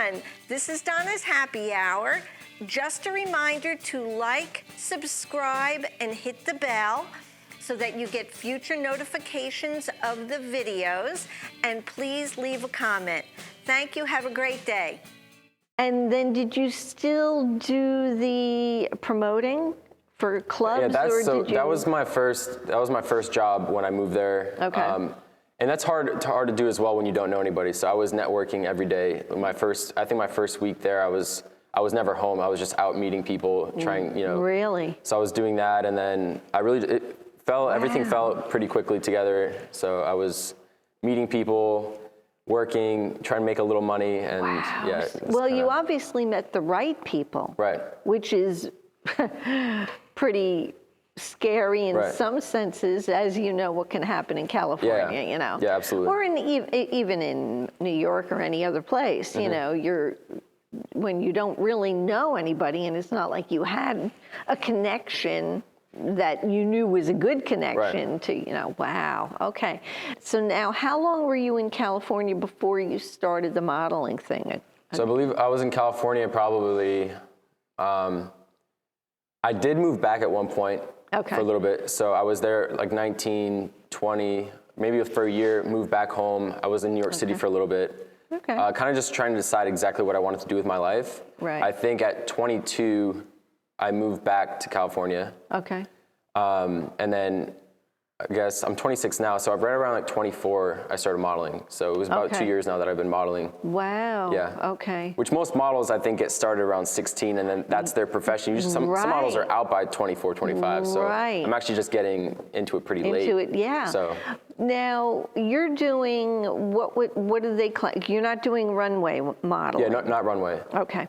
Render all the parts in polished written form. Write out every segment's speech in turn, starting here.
everyone. This is Donna's Happy Hour. Just a reminder to like, subscribe, and hit the bell so that you get future notifications of the videos. And please leave a comment. Thank you. Have a great day. And then did you still do the promoting for clubs? Yeah, that was my first job when I moved there. Okay. And that's hard to do as well when you don't know anybody. So I was networking every day. I think my first week there, I was never home. I was just out meeting people, trying, Really? So I was doing that, and then everything fell pretty quickly together. So I was meeting people, working, trying to make a little money, and Well, you obviously met the right people. Right. Which is pretty scary in some senses, as you know what can happen in California, Yeah, absolutely. Or even in New York or any other place, when you don't really know anybody, and it's not like you had a connection that you knew was a good connection to, wow, okay. So now, how long were you in California before you started the modeling thing? So I believe I was in California probably, I did move back at one point. Okay. For a little bit. So I was there like 19, 20, maybe for a year, moved back home. I was in New York City for a little bit. Okay. Kind of just trying to decide exactly what I wanted to do with my life. Right. I think at 22, I moved back to California. Okay. And then I guess I'm 26 now, so I've right around like 24, I started modeling. So it was about 2 years now that I've been modeling. Wow. Yeah. Okay. Which most models, I think, get started around 16, and then that's their profession. Usually some models are out by 24, 25. So I'm actually just getting into it pretty late. Into it, yeah. So now you're doing, what do they call, you're not doing runway modeling? Yeah, not runway. Okay.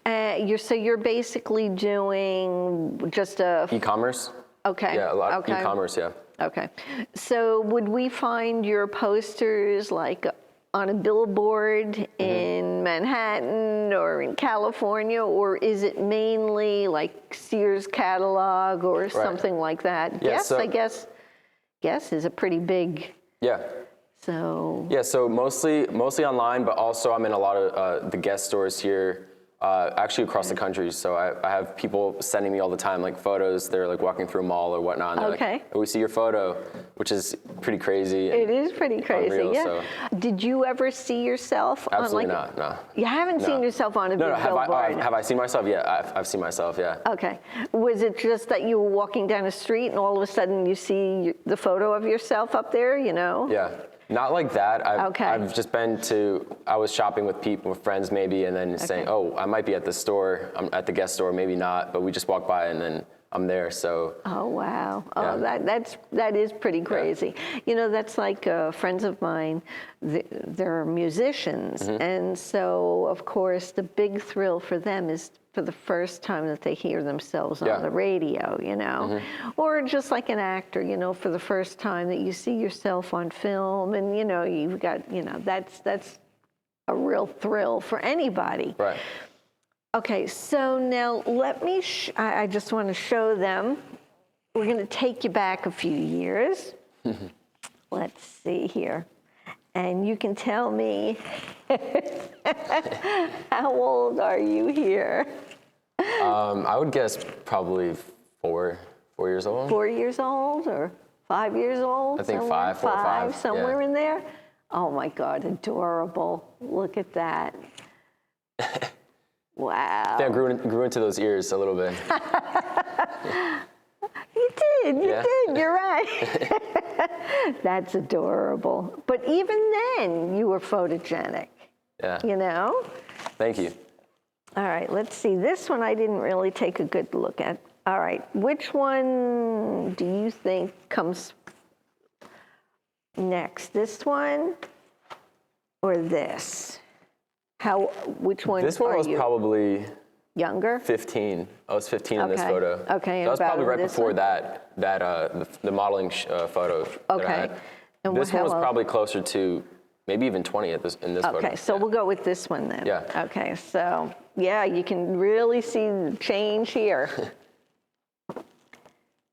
You're basically doing just e-commerce. Okay. Yeah, a lot of e-commerce, yeah. Okay. So would we find your posters like on a billboard in Manhattan or in California, or is it mainly like Sears catalog or something like that? Yeah, I guess is a pretty big. Yeah. So. Yeah, so mostly online, but also I'm in a lot of the guest stores here. Actually across the country, so I have people sending me all the time, like photos. They're like walking through a mall or whatnot, and they're like, "Oh, we see your photo," which is pretty crazy. It is pretty crazy, unreal, yeah. So. Did you ever see yourself Absolutely on like? No. You haven't seen yourself on a big billboard? Have I seen myself? Yeah, I've seen myself, yeah. Okay. Was it just that you were walking down the street and all of a sudden you see the photo of yourself up there, Yeah. Not like that. I've just been I was shopping with friends maybe, and then saying, oh, I might be at the store, I'm at the guest store, maybe not, but we just walk by and then I'm there, so. Oh, wow. Oh, that is pretty crazy. Yeah. That's like friends of mine, they're musicians, and so, of course, the big thrill for them is for the first time that they hear themselves on the radio, or just like an actor, for the first time that you see yourself on film, and you've got, that's a real thrill for anybody. Right. Okay, so now let me, I just want to show them. We're going to take you back a few years. Let's see here. And you can tell me, how old are you here? I would guess probably 4 years old. 4 years old or 5 years old? I think somewhere? 4 or 5. Somewhere in there? Oh my God, adorable. Look at that. Wow. Yeah, I grew into those ears a little bit. You did, you're right. That's adorable. But even then, you were photogenic. Yeah. Thank you. All right, let's see. This one I didn't really take a good look at. All right, which one do you think comes next? This one or this? Which one? This one was probably younger. 15. I was 15 in this photo. Okay. That was probably right before the modeling photo. Okay. That I had. And this one was probably closer to maybe even 20 in this photo. Okay, so we'll go with this one then. Yeah. Okay, so yeah, you can really see the change here.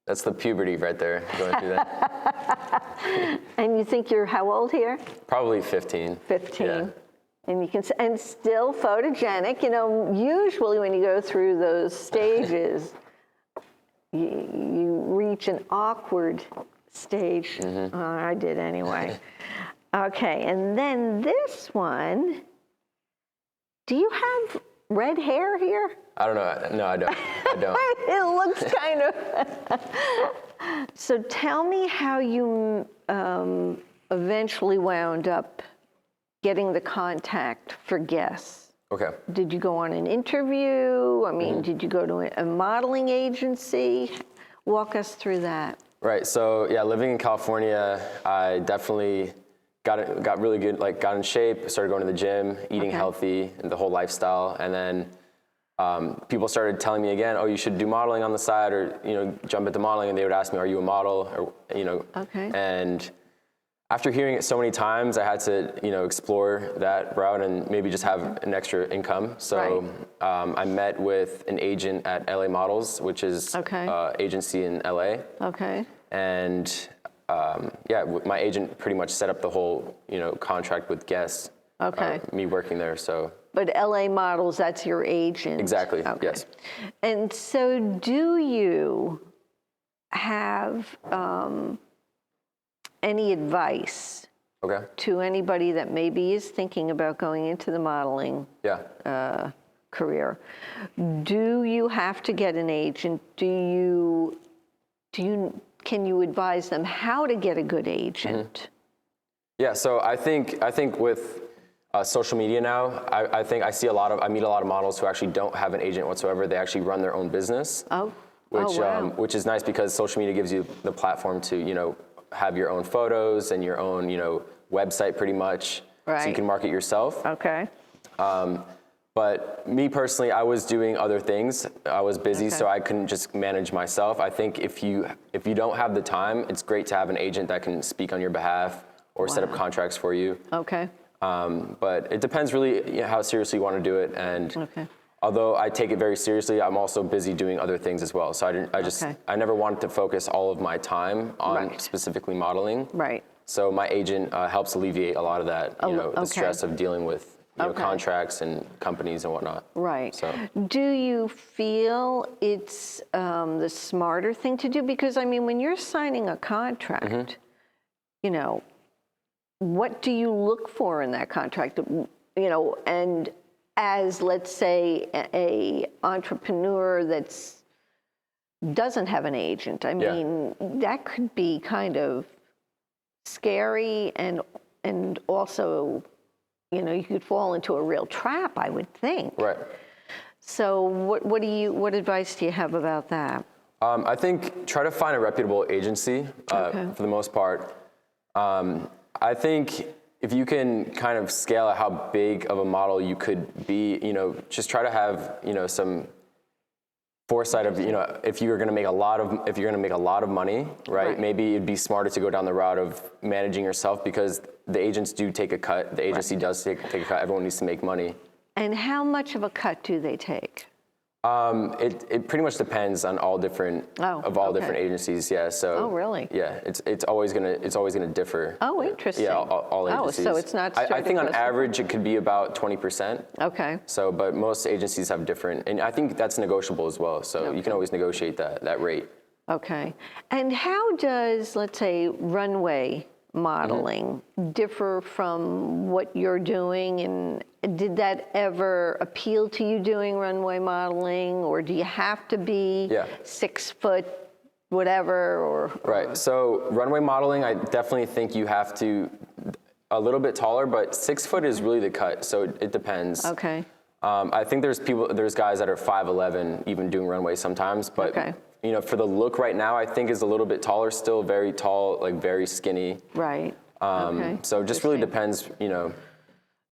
That's the puberty right there, going through that. And you think you're how old here? Probably 15. 15. Yeah. And you can, and still photogenic. You know, usually when you go through those stages, you reach an awkward stage. I did anyway. Okay, and then this one, do you have red hair here? I don't know. No, I don't. I don't. It looks kind of. So tell me how you eventually wound up getting the contact for guests. Okay. Did you go on an interview? I mean, did you go to a modeling agency? Walk us through that. Right. So yeah, living in California, I definitely got really good, like got in shape, started going to the gym, eating healthy, and the whole lifestyle. And then people started telling me again, oh, you should do modeling on the side, or jump into modeling. And they would ask me, are you a model? Or And after hearing it so many times, I had to explore that route and maybe just have an extra income. So I met with an agent at LA Models, which is agency in LA. Okay. And my agent pretty much set up the whole, contract with guests. Okay. Me working there, so. But LA Models, that's your agent. Exactly. Okay. Yes. And so, do you have any advice to anybody that maybe is thinking about going into the modeling career? Do you have to get an agent? Can you advise them how to get a good agent? Yeah, so I think with social media now, I think I meet a lot of models who actually don't have an agent whatsoever. They actually run their own business. Which is nice because social media gives you the platform to have your own photos and your own website pretty much, so you can market yourself. Okay. But me personally, I was doing other things. I was busy, so I couldn't just manage myself. I think if you don't have the time, it's great to have an agent that can speak on your behalf or set up contracts for you. Okay. But it depends really how seriously you want to do it. And although I take it very seriously, I'm also busy doing other things as well. So I never wanted to focus all of my time on specifically modeling. Right. So my agent helps alleviate a lot of that, the stress of dealing with contracts and companies and whatnot. Right. So. Do you feel it's the smarter thing to do? Because I mean, when you're signing a contract, what do you look for in that contract? And as, let's say, a entrepreneur that's doesn't have an agent, I mean, that could be kind of scary, and also, you could fall into a real trap, I would think. Right. So what advice do you have about that? I think try to find a reputable agency for the most part. I think if you can kind of scale out how big of a model you could be, just try to have, some foresight of, if you're going to make a lot of money, right? Maybe it'd be smarter to go down the route of managing yourself, because the agents do take a cut. The agency does take a cut. Everyone needs to make money. And how much of a cut do they take? It pretty much depends on all different agencies. Yeah. So. Oh, really? Yeah. It's always gonna differ. Oh, interesting. Yeah. All agencies. Oh, so it's not. I think on average it could be about 20%. Okay. So, but most agencies have different, and I think that's negotiable as well. So you can always negotiate that rate. Okay. And how does, let's say, runway modeling differ from what you're doing, and did that ever appeal to you, doing runway modeling, or do you have to be 6 foot whatever, or Right. So runway modeling, I definitely think you have to a little bit taller, but 6 foot is really the cut, so it depends. Okay. I think there's guys that are 5'11" even doing runway sometimes, but for the look right now, I think is a little bit taller still, very tall, like very skinny. Right. So it just really depends,